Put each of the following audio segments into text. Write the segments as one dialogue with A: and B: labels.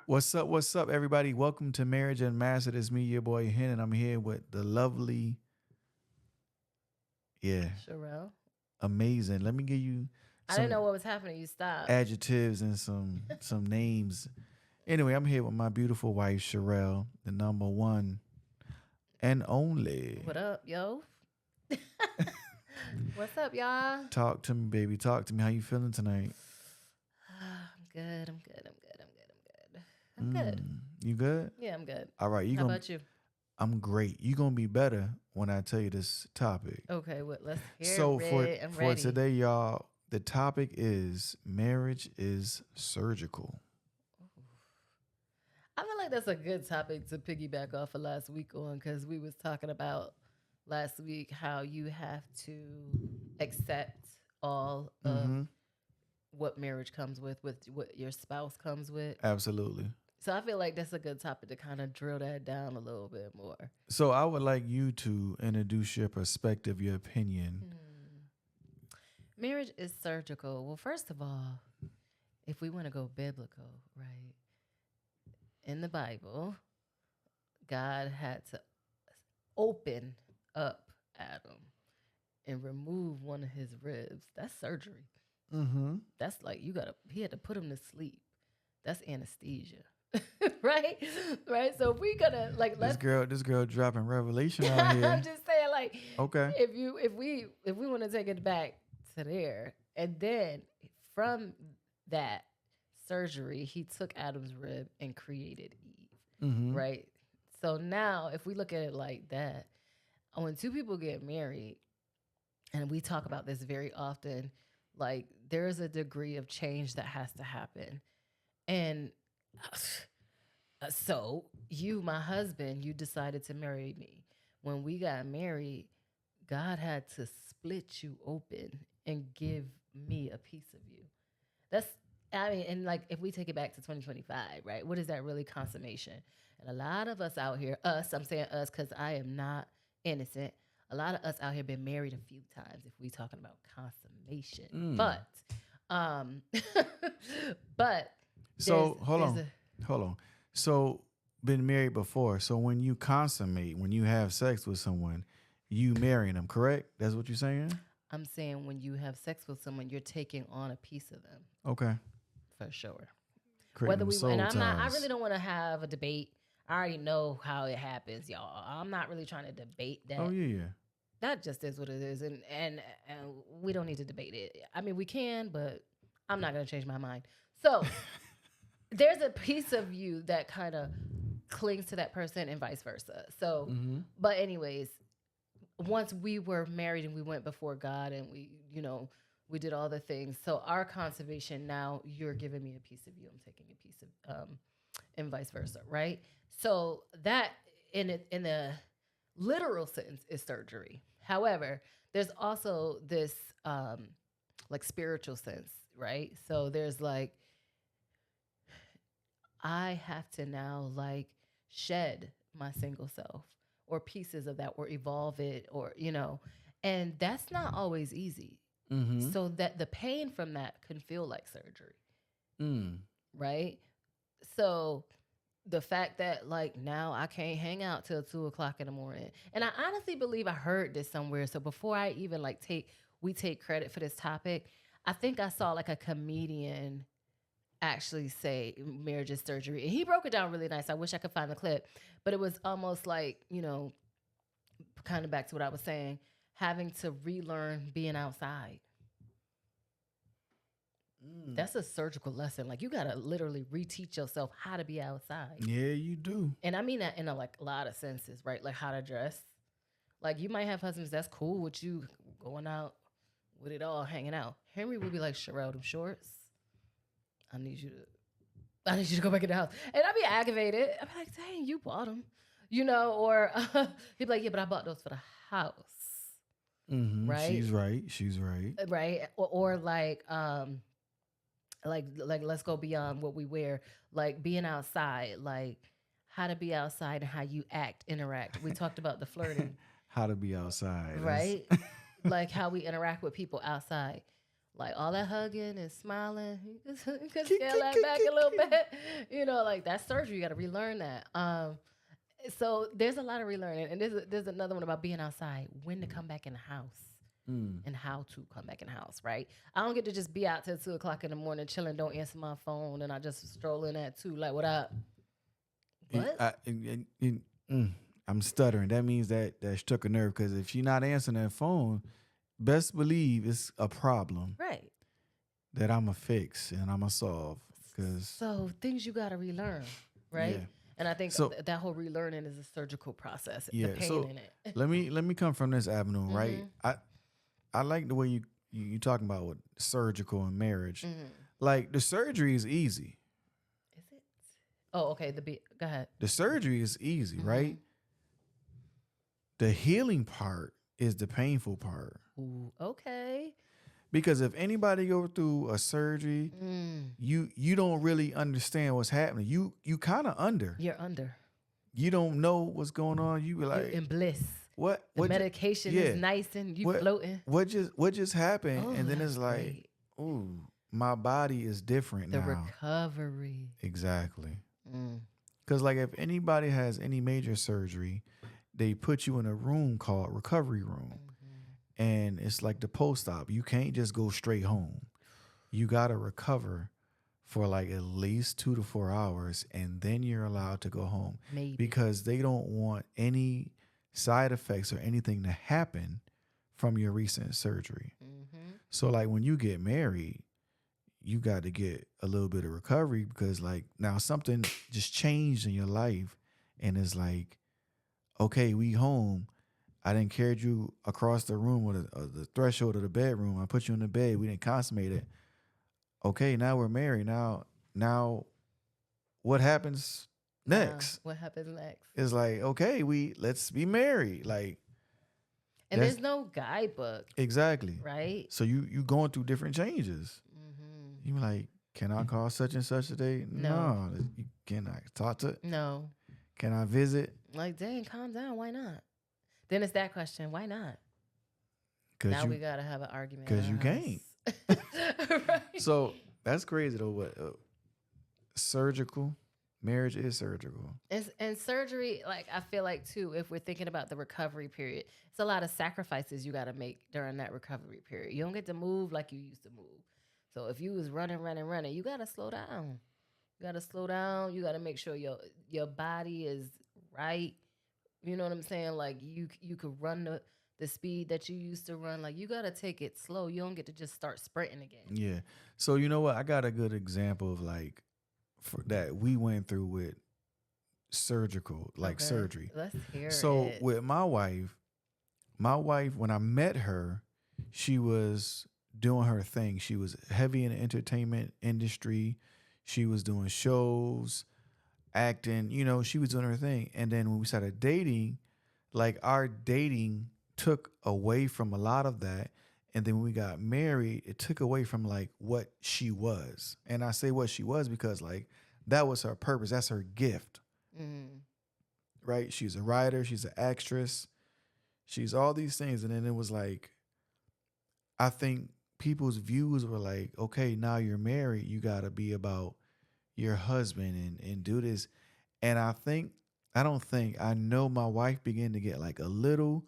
A: What's up, everybody? Welcome to Marriage Unmastered. It's me, your boy Hen, and I'm here with the lovely, yeah,
B: Sherelle.
A: amazing. Let me give you
B: I didn't
A: some
B: know what was happening. You stopped.
A: adjectives and some names. Anyway, I'm here with my beautiful wife, Sherelle, the number one and only.
B: What up, yo? What's up, y'all?
A: Talk to me, baby. Talk to me. How you feeling tonight?
B: I'm good. I'm good. I'm good. I'm good. I'm good. I'm good.
A: You good?
B: Yeah, I'm good.
A: All right.
B: How about you?
A: I'm great. You gonna be better when I tell you this topic.
B: Okay, well, let's hear
A: So
B: it. I'm
A: for
B: ready.
A: today, y'all, the topic is marriage is surgical.
B: I feel like that's a good topic to piggyback off of last week on because we was talking about last week how you have to accept all of
A: Mm-hmm.
B: what marriage comes with what your spouse comes with.
A: Absolutely.
B: So I feel like that's a good topic to kind of drill that down a little bit more.
A: So I would like you to introduce your perspective, your opinion.
B: Marriage is surgical. Well, first of all, if we want to go biblical, right? In the Bible, God had to open up Adam and remove one of his ribs. That's surgery.
A: Mm-hmm.
B: That's like he had to put him to sleep. That's anesthesia. Right? Right? So if we gonna like
A: This
B: let's
A: girl dropping revelation out here.
B: I'm just saying, like,
A: Okay.
B: if we want to take it back to there, and then from that surgery, he took Adam's rib and created Eve,
A: Mm-hmm.
B: right? So now, if we look at it like that, when two people get married, and we talk about this very often, like there is a degree of change that has to happen, and so you, my husband, you decided to marry me. When we got married, God had to split you open and give me a piece of you. That's, I mean, and like if we take it back to 2025, right? What is that really consummation? And a lot of us out here, I'm saying us because I am not innocent. A lot of us out here been married a few times if we talking about consummation. But, but
A: So hold
B: there's
A: on. Hold on. So been married before. So when you consummate, when you have sex with someone, you marrying them, correct? That's what you're saying?
B: I'm saying when you have sex with someone, you're taking on a piece of them
A: Okay.
B: for sure.
A: Creating them soul
B: And I'm not. I
A: ties.
B: really don't want to have a debate. I already know how it happens, y'all. I'm not really trying to debate that.
A: Oh yeah.
B: That just is what it is, and we don't need to debate it. I mean, we can, but I'm not gonna change my mind. So there's a piece of you that kind of clings to that person, and vice versa. So, but anyways, once we were married and we went before God and we did all the things. So our conservation now, you're giving me a piece of you, I'm taking a piece of, and vice versa, right? So that in the literal sense is surgery. However, there's also this like spiritual sense, right? So there's like I have to now like shed my single self or pieces of that or evolve it or, and that's not always easy. So that the pain from that can feel like surgery. Right? So the fact that like now I can't hang out till 2:00 in the morning. And I honestly believe I heard this somewhere. So before I even like we take credit for this topic, I think I saw like a comedian actually say marriage is surgery. And he broke it down really nice. I wish I could find the clip. But it was almost like, kind of back to what I was saying, having to relearn being outside. That's a surgical lesson. Like you gotta literally reteach yourself how to be outside.
A: Yeah, you do.
B: And I mean that in a lot of senses, right? Like how to dress. Like you might have husbands that's cool with you going out with it all, hanging out. Henry would be like, Sherelle, them shorts. I need you to go back in the house. And I'd be aggravated. I'd be like, dang, you bought them. Or he'd be like, yeah, but I bought those for the house. Right?
A: She's right. She's right.
B: Right. Or like let's go beyond what we wear. Like being outside, like how to be outside and how you interact. We talked about the flirting.
A: How to be outside.
B: Right? like how we interact with people outside. Like all that hugging and smiling, you could scale that back a little bit. Like that's surgery. You got to relearn that. So there's a lot of relearning, and there's another one about being outside, when to come back in the house, and how to come back in the house. Right? I don't get to just be out till 2 o'clock in the morning chilling, don't answer my phone, and I just stroll in at 2, like what up? What?
A: I'm stuttering. That means that struck a nerve because if she's not answering that phone, best believe it's a problem
B: Right.
A: that I'm a fix and I'm a solve. Cause
B: So things you gotta relearn, right?
A: yeah.
B: And I think
A: So
B: that whole relearning is a surgical process. The
A: yeah.
B: pain
A: So
B: in it.
A: let me come from this avenue, right? I like the way you talking about with surgical and marriage. Like the surgery is easy.
B: Is it? Oh, okay. Go ahead.
A: The surgery is easy, right? The healing part is the painful part.
B: Ooh, okay.
A: Because if anybody go through a surgery, you don't really understand what's happening. You kind of under.
B: You're under.
A: You don't know what's going on. You be
B: You're
A: like,
B: in bliss.
A: what?
B: The medication is nice and you floating.
A: What just happened?
B: Oh,
A: and then it's
B: that's
A: like,
B: great.
A: ooh, my body is different
B: The
A: now.
B: recovery.
A: Exactly. Because like if anybody has any major surgery, they put you in a room called recovery room. And it's like the post-op. You can't just go straight home. You got to recover for like at least 2 to 4 hours, and then you're allowed to go home.
B: Maybe.
A: Because they don't want any side effects or anything to happen from your recent surgery. So like when you get married, you got to get a little bit of recovery because like now something just changed in your life, and it's like, okay, we home. I didn't carry you across the room or the threshold of the bedroom. I put you in the bed. We didn't consummate it. Okay, now we're married. Now, what happens next?
B: What happens next?
A: It's like, okay, let's be married. Like,
B: and there's no guidebook.
A: Exactly.
B: Right.
A: So you going through different changes. You be like, can I call such and such today? No. Can I talk to?
B: No.
A: Can I visit?
B: Like, dang, calm down. Why not? Then it's that question. Why not?
A: Now
B: we gotta have an argument.
A: Because you can't.
B: Right.
A: So that's crazy though. What surgical marriage is surgical.
B: And surgery, like I feel like too, if we're thinking about the recovery period, it's a lot of sacrifices you got to make during that recovery period. You don't get to move like you used to move. So if you was running, you got to slow down. You got to slow down. You got to make sure your body is right. You know what I'm saying? Like you could run the speed that you used to run. Like you got to take it slow. You don't get to just start sprinting again.
A: Yeah. So you know what? I got a good example of like that we went through with surgical, like surgery.
B: Let's hear it.
A: So with my wife, when I met her, she was doing her thing. She was heavy in the entertainment industry. She was doing shows, acting, she was doing her thing. And then when we started dating, like our dating took away from a lot of that. And then when we got married, it took away from like what she was. And I say what she was because like that was her purpose. That's her gift. Right? She's a writer. She's an actress. She's all these things. And then it was like, I think people's views were like, okay, now you're married. You got to be about your husband and do this. And I know my wife began to get like a little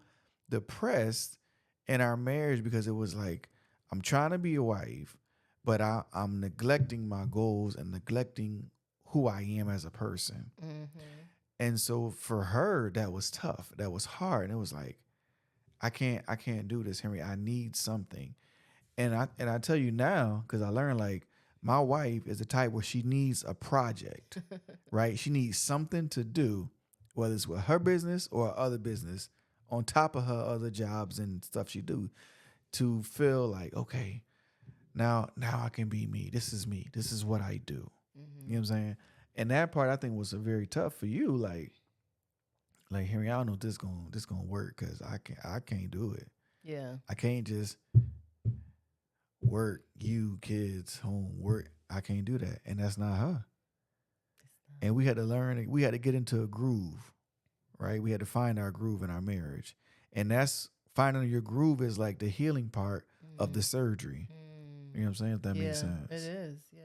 A: depressed in our marriage because it was like, I'm trying to be a wife, but I'm neglecting my goals and neglecting who I am as a person. And so for her, that was tough. That was hard. And it was like, I can't do this, Henry. I need something. And I tell you now, because I learned like my wife is the type where she needs a project, right? She needs something to do, whether it's with her business or other business, on top of her other jobs and stuff she do, to feel like, okay, now I can be me. This is me. This is what I do. You know what I'm saying? And that part I think was very tough for you. Like Henry, I don't know if this gonna work because I can't do it.
B: Yeah.
A: I can't just work, kids, home, work. I can't do that. And that's not her. And we had to learn, we had to get into a groove, right? We had to find our groove in our marriage. And that's finding your groove is like the healing part of the
B: Mm-hmm.
A: surgery. You know what I'm saying? If that makes
B: Yeah, it
A: sense.
B: is. Yeah,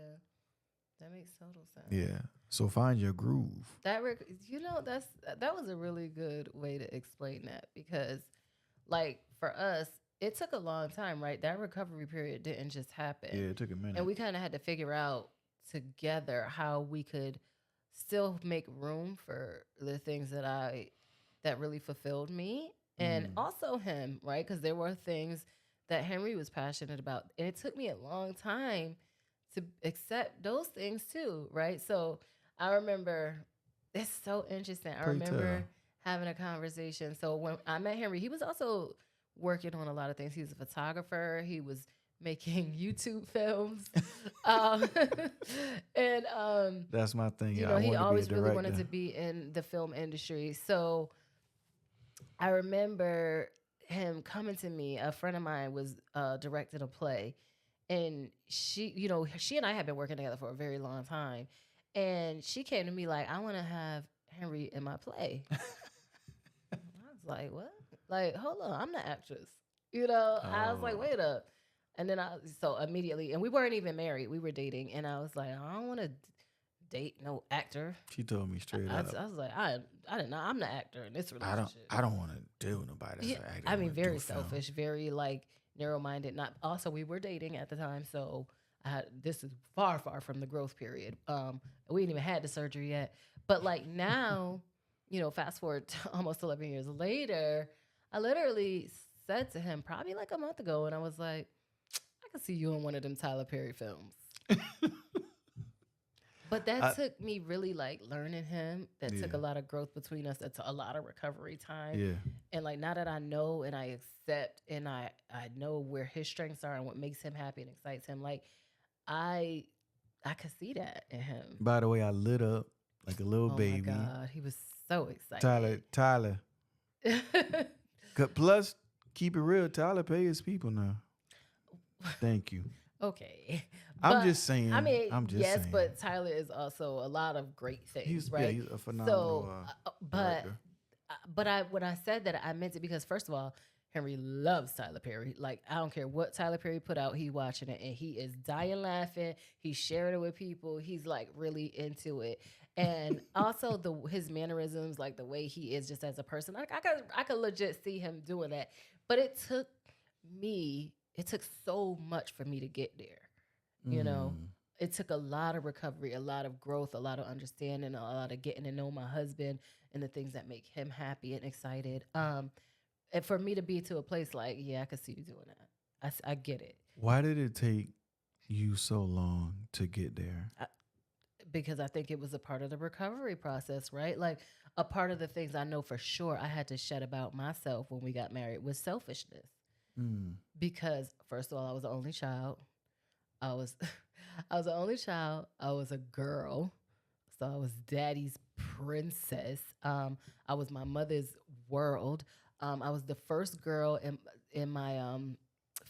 B: that makes total sense.
A: Yeah. So find your groove.
B: That was a really good way to explain that because, like, for us, it took a long time, right? That recovery period didn't just happen,
A: Yeah, it took a
B: and
A: minute.
B: we kind of had to figure out together how we could still make room for the things that really fulfilled me, and
A: Mm.
B: also him, right? Because there were things that Henry was passionate about, and it took me a long time to accept those things too, right? So I remember it's so interesting. I
A: Pray
B: remember
A: tell.
B: having a conversation. So when I met Henry, he was also working on a lot of things. He was a photographer. He was making YouTube films, um, and
A: That's my thing. Yeah, I
B: he
A: wanted to be a
B: always really wanted
A: director.
B: to be in the film industry. So I remember him coming to me. A friend of mine was directing a play, and she and I had been working together for a very long time, and she came to me like, "I want to have Henry in my play." I was like, "What? Like, hold on, I'm the actress." I was like,
A: Oh,
B: "Wait up." And then so immediately, and we weren't even married, we were dating, and I was like, "I don't want to date no actor."
A: she told me straight up.
B: I was like, I didn't know, I'm the actor in this relationship.
A: I don't want to deal with nobody that's
B: Yeah,
A: an actor. I
B: I mean,
A: want to do
B: very
A: a film.
B: selfish, very like narrow-minded. Not also, we were dating at the time, so this is far, far from the growth period. We didn't even had the surgery yet, but like now, fast forward to almost 11 years later, I literally said to him probably like a month ago, and I was like, I could see you in one of them Tyler Perry films. But that
A: I,
B: took me really like learning him. That took a
A: yeah,
B: lot of growth between us. That took a lot of recovery time.
A: yeah.
B: And like now that I know and I accept and I know where his strengths are and what makes him happy and excites him, like I I could see that in him.
A: By the way, I lit up like a little
B: Oh my
A: baby.
B: God, he was so excited.
A: Tyler. Plus, keep it real. Tyler pay his people now. Thank you.
B: Okay,
A: I'm
B: but
A: just
B: I
A: saying.
B: mean,
A: I'm just
B: yes,
A: saying.
B: but Tyler is also a lot of great things, right?
A: He's a phenomenal
B: So, but
A: director.
B: I when I said that, I meant it because first of all, Henry loves Tyler Perry. Like I don't care what Tyler Perry put out, he watching it and he is dying laughing. He's sharing it with people. He's like really into it, and also his mannerisms, like the way he is just as a person. Like I could legit see him doing that, but it took so much for me to get there. You know,
A: Mm.
B: it took a lot of recovery, a lot of growth, a lot of understanding, a lot of getting to know my husband and the things that make him happy and excited. And for me to be to a place like, yeah, I could see you doing that. I get it.
A: Why did it take you so long to get there?
B: Because I think it was a part of the recovery process, right? Like a part of the things I know for sure I had to shed about myself when we got married was selfishness.
A: Mm.
B: Because first of all, I was the only child. I was I was the only child. I was a girl. So I was daddy's princess. I was my mother's world. I was the first girl in my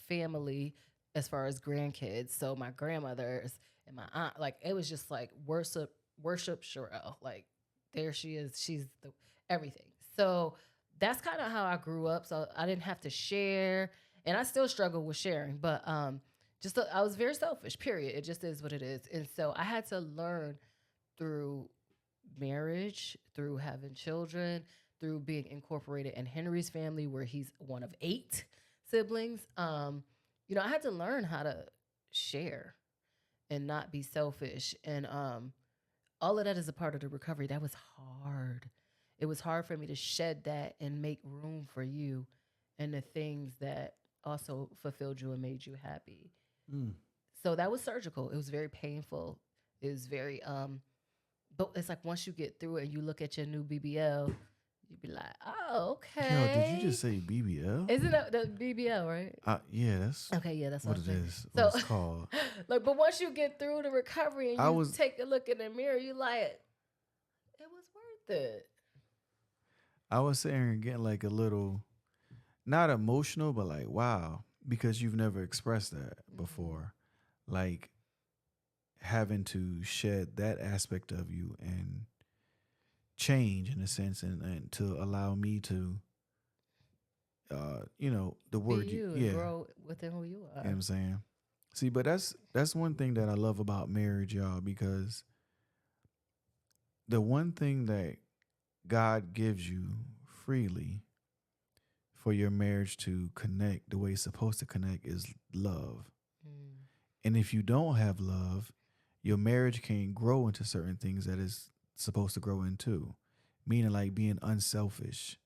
B: family as far as grandkids. So my grandmothers and my aunt, like it was just like worship Sherelle. Like there she is. She's the everything. So that's kind of how I grew up. So I didn't have to share, and I still struggle with sharing, but I was very selfish. Period. It just is what it is, and so I had to learn through marriage, through having children, through being incorporated in Henry's family, where he's one of 8 siblings. I had to learn how to share and not be selfish, and all of that is a part of the recovery. That was hard. It was hard for me to shed that and make room for you and the things that also fulfilled you and made you happy.
A: Mm.
B: So that was surgical. It was very painful. It was very but it's like once you get through it and you look at your new BBL, you'd be like, "Oh,
A: Yo, did you
B: okay."
A: just say BBL?
B: Isn't that the BBL, right?
A: Yeah, that's
B: Okay, yeah, that's what
A: what
B: I'm
A: it
B: saying.
A: is. What
B: So,
A: it's called.
B: like, but once you get through the recovery and
A: I
B: you
A: was
B: take a look in the mirror, you like, it was worth it.
A: I was sitting here getting like a little, not emotional, but like wow, because you've never expressed that
B: Mm-hmm.
A: before, like having to shed that aspect of you and change in a sense, and to allow me to the
B: Be
A: word
B: you and
A: yeah,
B: grow within who you
A: you know what
B: are.
A: I'm saying? See, but that's one thing that I love about marriage, y'all, because the one thing that God gives you freely for your marriage to connect the way it's supposed to connect is love.
B: Mm.
A: And if you don't have love, your marriage can't grow into certain things that it's supposed to grow into. Meaning like being unselfish,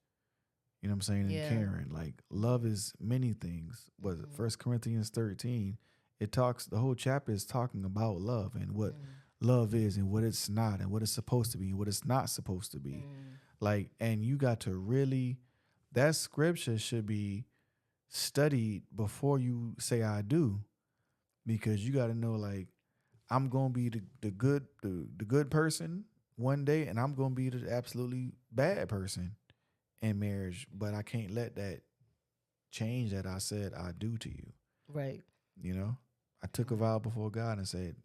A: you know what I'm saying, and
B: Yeah.
A: caring. Like love is many things. Was it
B: Mm-hmm.
A: 1 Corinthians 13? It talks the whole chapter is talking about love and what
B: Mm.
A: love is and what it's not and what it's supposed to be and what it's not supposed to be.
B: Mm.
A: Like, and you got to really that scripture should be studied before you say I do, because you got to know like I'm gonna be the good person one day, and I'm gonna be the absolutely bad person in marriage. But I can't let that change that I said I do to you.
B: Right.
A: You know, I took a
B: Right.
A: vow before God and said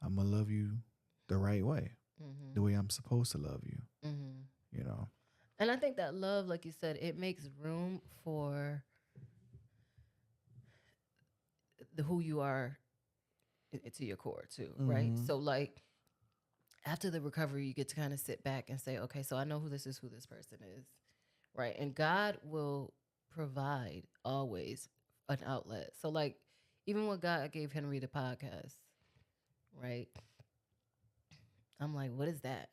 A: I'm gonna love you the right way,
B: Mm-hmm.
A: the way I'm supposed to love you.
B: Mm-hmm.
A: You know.
B: And I think that love, like you said, it makes room for the who you are to your core too, right?
A: Mm-hmm.
B: So like after the recovery, you get to kind of sit back and say, okay, so I know who this person is, right? And God will provide always an outlet. So like even when God gave Henry the podcast, right? I'm like, what is that?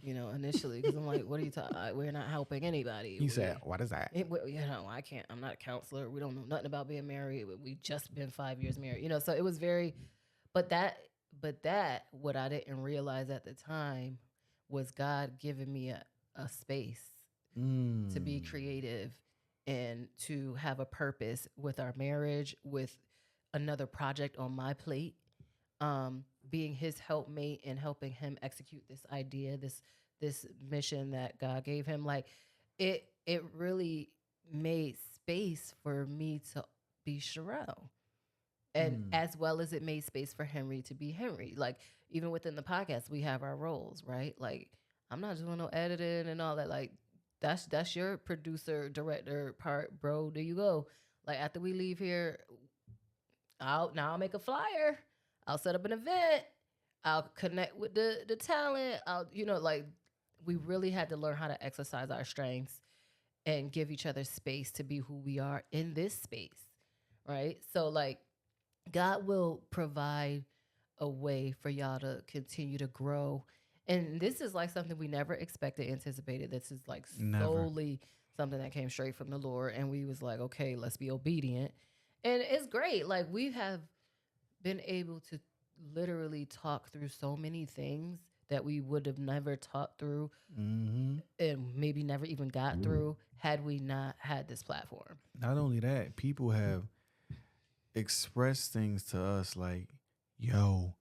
B: Initially, because I'm like, what are you talking? We're not helping anybody.
A: He said, "What is that?"
B: I can't. I'm not a counselor. We don't know nothing about being married. We just been 5 years married. So it was very, but that what I didn't realize at the time was God giving me a space to be
A: Mm.
B: creative and to have a purpose with our marriage, with another project on my plate, being his helpmate and helping him execute this idea, this mission that God gave him. Like it really made space for me to be Sherelle. And
A: Mm.
B: as well as it made space for Henry to be Henry. Like even within the podcast, we have our roles, right? Like I'm not doing no editing and all that. Like that's your producer, director part, bro. There you go. Like after we leave here, I'll make a flyer. I'll set up an event. I'll connect with the talent. Like we really had to learn how to exercise our strengths and give each other space to be who we are in this space, right? So like God will provide a way for y'all to continue to grow. And this is like something we never expected, anticipated. This is like
A: Never.
B: solely something that came straight from the Lord. And we was like, okay, let's be obedient. And it's great. Like we have been able to literally talk through so many things that we would have never talked through
A: Mm-hmm.
B: and maybe never even got through had we not had this platform.
A: Not only that, people have expressed things to us like, "Yo,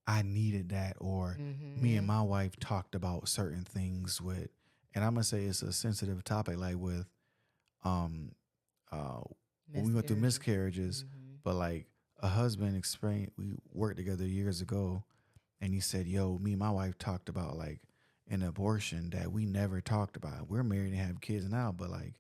A: I needed that," or "Me and
B: Mm-hmm.
A: my wife talked about certain things with," and I'm gonna say it's a sensitive topic, like with um uh when we went through
B: Miscarriages.
A: miscarriages,
B: Mm-hmm.
A: but like a husband explained, we worked together years ago, and he said, "Yo, me and my wife talked about like an abortion that we never talked about. We're married and have kids now, but like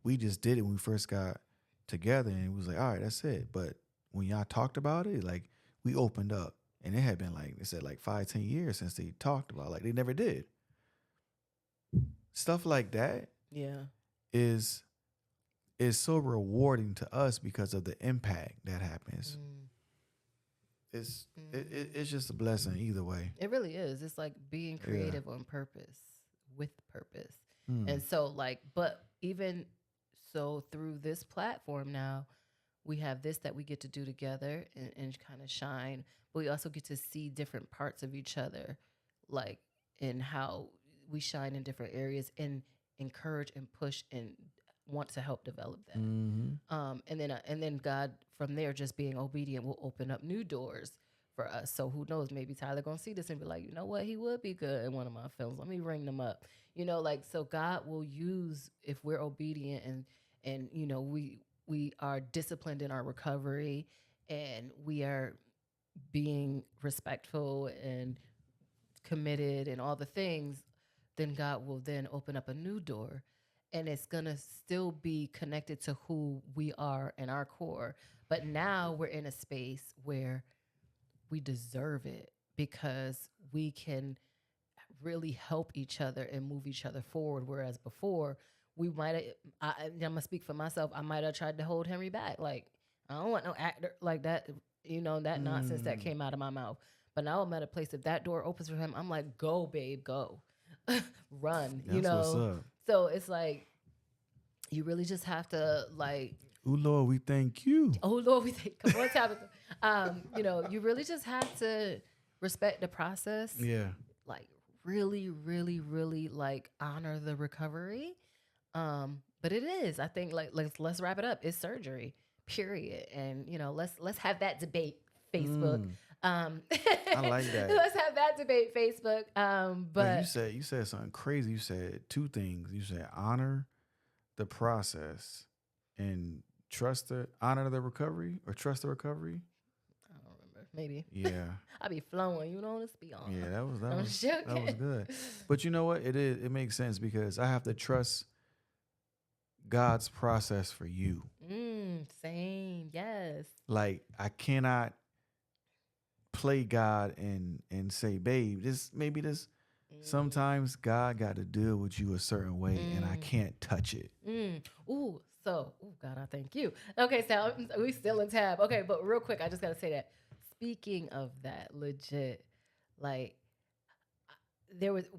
A: we just did it when we first got together, and it was like, all right, that's it. But when y'all talked about it, like we opened up, and it had been like they said like 5, 10 years since they talked about, like they never did stuff like that.
B: Yeah.
A: Is so rewarding to us because of the impact that happens.
B: Mm.
A: It's
B: Mm.
A: it's just a blessing either way.
B: It really is. It's like being
A: Yeah.
B: creative on purpose, with purpose.
A: Hmm.
B: And so, like, but even so, through this platform now, we have this that we get to do together and kind of shine. But we also get to see different parts of each other, like, in how we shine in different areas and encourage and push and want to help develop that.
A: Mm-hmm.
B: And then God from there just being obedient will open up new doors for us. So who knows? Maybe Tyler gonna see this and be like, you know what, he would be good in one of my films. Let me ring them up. Like so God will use if we're obedient and we are disciplined in our recovery and we are being respectful and committed and all the things, then God will then open up a new door. and it's gonna still be connected to who we are and our core. But now we're in a space where we deserve it because we can really help each other and move each other forward. Whereas before, we might have, I'm gonna speak for myself, I might have tried to hold Henry back. Like, I don't want no actor like that, that nonsense that
A: Mm,
B: came out of my mouth. But now I'm at a place, if that door opens for him, I'm like, go, babe, go. Run,
A: that's what's up.
B: So it's like, you really just have to, like,
A: Oh Lord, we thank you.
B: oh Lord, we think, come on, Tabitha. You really just have to respect the process,
A: Yeah.
B: like really, really, really like honor the recovery. But it is, I think, like, let's wrap it up. It's surgery, period. And let's have that debate, Facebook.
A: Mm,
B: Um,
A: I like that.
B: let's have that debate, Facebook.
A: But
B: But
A: you said something crazy. You said two things. You said honor the process and honor the recovery or trust the recovery.
B: I don't remember. Maybe
A: Yeah.
B: I be flowing. Let's be on.
A: Yeah,
B: I'm
A: that was
B: joking.
A: good. But you know what? It makes sense because I have to trust God's process for you.
B: Same. Yes.
A: Like I cannot play God and say, babe, this
B: Mm,
A: sometimes God got to deal with you a certain way and I
B: mm,
A: can't touch it.
B: Ooh. So, God, I thank you. Okay, so we still in tab. Okay, but real quick, I just gotta say that. Speaking of that, legit, like,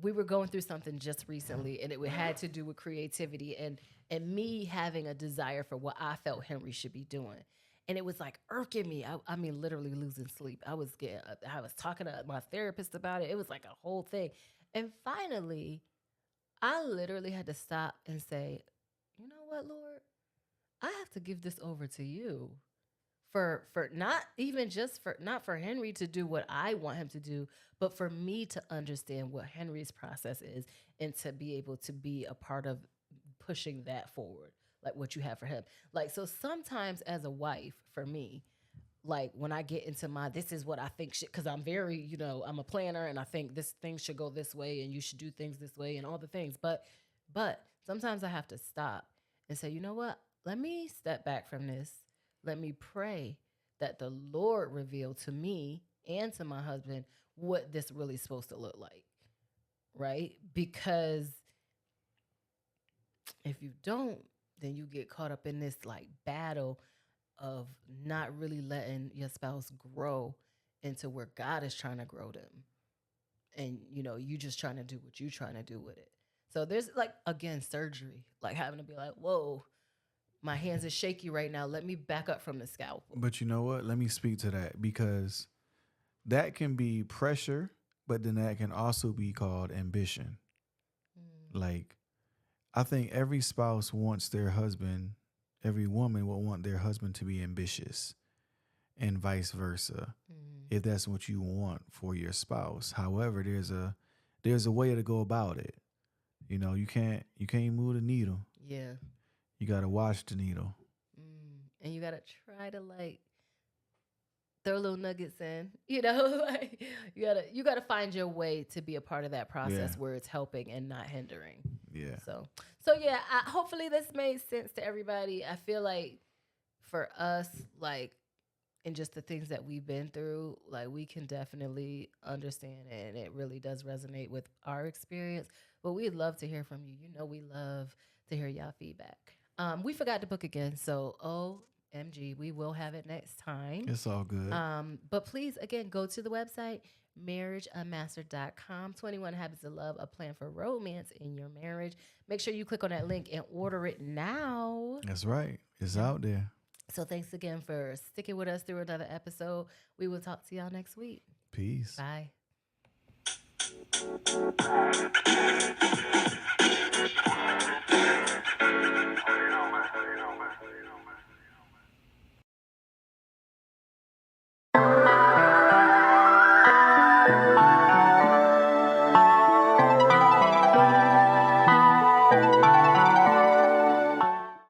B: we were going through something just recently, and it had to do with creativity and me having a desire for what I felt Henry should be doing. And it was like irking me. I mean, literally losing sleep. I was talking to my therapist about it. It was like a whole thing. And finally, I literally had to stop and say, you know what, Lord? I have to give this over to you for not even just for not for Henry to do what I want him to do, but for me to understand what Henry's process is and to be able to be a part of pushing that forward, like what you have for him. Like, so sometimes as a wife, for me, like when I get into my this is what I think should, because I'm very, I'm a planner and I think this thing should go this way and you should do things this way and all the things. But sometimes I have to stop and say, you know what? Let me step back from this. Let me pray that the Lord reveal to me and to my husband what this really is supposed to look like. Right? Because if you don't, then you get caught up in this like battle of not really letting your spouse grow into where God is trying to grow them. And you just trying to do what you're trying to do with it. So there's like again surgery, like having to be like, whoa, my hands are shaky right now. Let me back up from the scalpel.
A: But you know what? Let me speak to that because that can be pressure, but then that can also be called ambition.
B: Mm,
A: Like I think every spouse wants their husband, every woman will want their husband to be ambitious and vice versa.
B: mm,
A: If that's what you want for your spouse. However, there's a way to go about it. You can't move the needle.
B: yeah.
A: You got to watch the needle.
B: And you gotta try to like throw little nuggets in, like you gotta find your way to be a part of that
A: Yeah.
B: process where it's helping and not hindering.
A: Yeah.
B: So yeah, hopefully this made sense to everybody. I feel like for us, like, and just the things that we've been through, like we can definitely understand it, and it really does resonate with our experience. But we'd love to hear from you. We love to hear y'all feedback. We forgot to book again, so OMG, we will have it next time.
A: It's all good.
B: But please, again, go to the website, marriageunmastered.com. 21 Habits of Love, a plan for romance in your marriage. Make sure you click on that link and order it now.
A: That's right. It's out there.
B: So thanks again for sticking with us through another episode. We will talk to y'all next week.
A: Peace.
B: Bye.